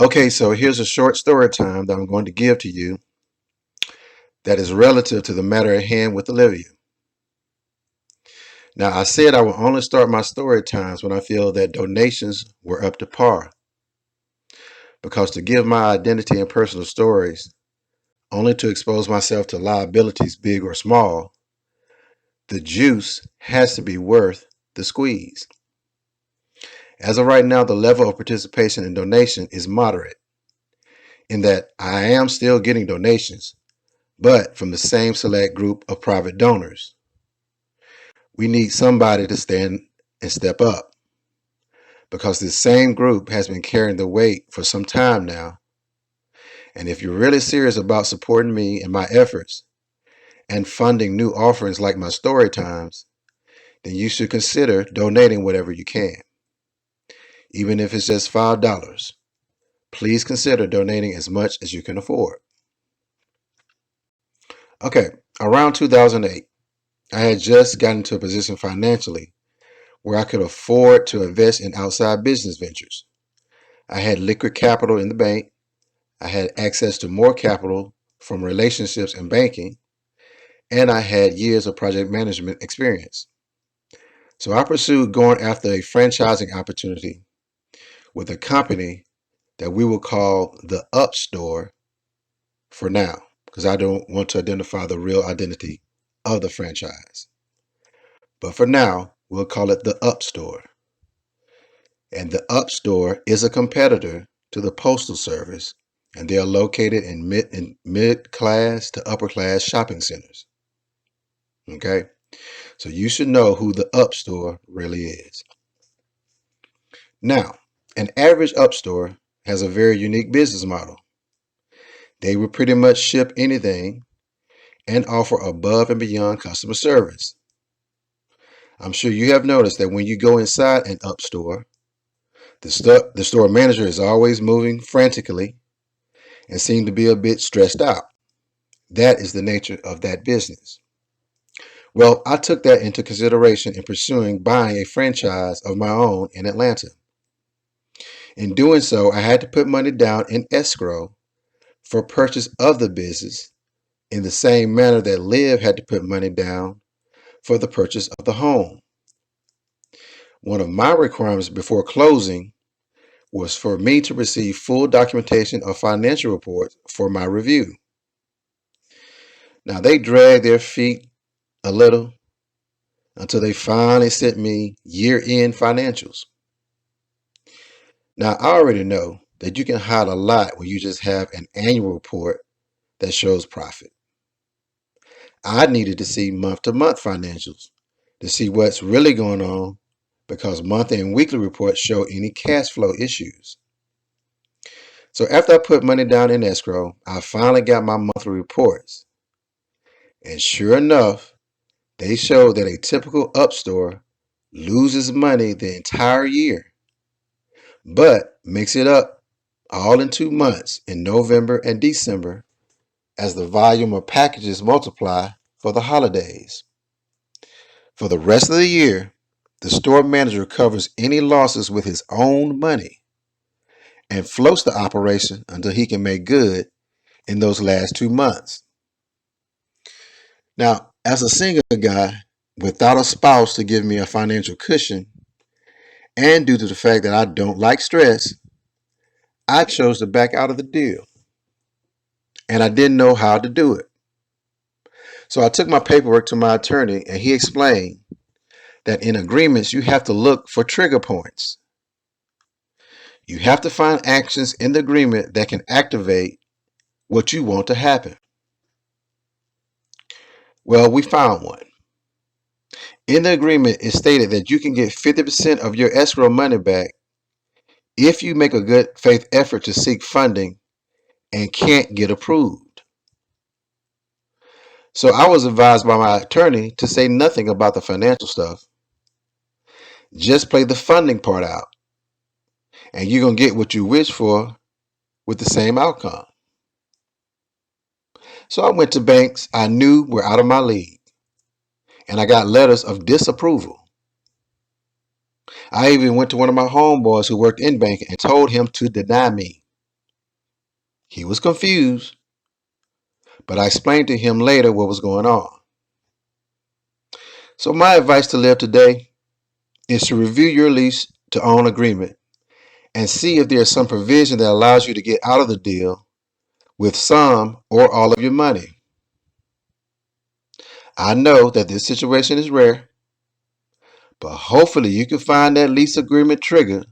Okay, so here's a short story time that I'm going to give to you that is relative to the matter at hand with Olivia. Now, I said I will only start my story times when I feel that donations were up to par, because to give my identity and personal stories only to expose myself to liabilities, big or small, the juice has to be worth the squeeze. As of right now, the level of participation and donation is moderate, in that I am still getting donations, but from the same select group of private donors. We need somebody to stand and step up, because this same group has been carrying the weight for some time now. And if you're really serious about supporting me and my efforts and funding new offerings like my story times, then you should consider donating whatever you can. Even if it's just $5, please consider donating as much as you can afford. Okay, around 2008, I had just gotten into a position financially where I could afford to invest in outside business ventures. I had liquid capital in the bank. I had access to more capital from relationships and banking, and I had years of project management experience. So I pursued going after a franchising opportunity with a company that we will call the Up Store for now, because I don't want to identify the real identity of the franchise. But for now, we'll call it the Up Store. And the Up Store is a competitor to the Postal Service, and they are located in mid-class to upper-class shopping centers. Okay? So you should know who the Up Store really is. Now, an average Up Store has a very unique business model. They will pretty much ship anything and offer above and beyond customer service. I'm sure you have noticed that when you go inside an Up Store, the store manager is always moving frantically and seem to be a bit stressed out. That is the nature of that business. Well, I took that into consideration in pursuing buying a franchise of my own in Atlanta. In doing so, I had to put money down in escrow for purchase of the business in the same manner that Liv had to put money down for the purchase of the home. One of my requirements before closing was for me to receive full documentation of financial reports for my review. Now, they dragged their feet a little until they finally sent me year-end financials. Now, I already know that you can hide a lot when you just have an annual report that shows profit. I needed to see month-to-month financials to see what's really going on, because monthly and weekly reports show any cash flow issues. So after I put money down in escrow, I finally got my monthly reports. And sure enough, they showed that a typical Up Store loses money the entire year, but makes it up all in 2 months, in November and December, as the volume of packages multiply for the holidays. For the rest of the year, the store manager covers any losses with his own money and floats the operation until he can make good in those last 2 months. Now, as a single guy without a spouse to give me a financial cushion, and due to the fact that I don't like stress, I chose to back out of the deal. And I didn't know how to do it. So I took my paperwork to my attorney, and he explained that in agreements you have to look for trigger points. You have to find actions in the agreement that can activate what you want to happen. Well, we found one. In the agreement, it stated that you can get 50% of your escrow money back if you make a good faith effort to seek funding and can't get approved. So I was advised by my attorney to say nothing about the financial stuff. Just play the funding part out, and you're going to get what you wish for with the same outcome. So I went to banks I knew were out of my league, and I got letters of disapproval. I even went to one of my homeboys who worked in banking and told him to deny me. He was confused, but I explained to him later what was going on. So my advice to Liv today is to review your lease to own agreement and see if there is some provision that allows you to get out of the deal with some or all of your money. I know that this situation is rare, but hopefully you can find that lease agreement trigger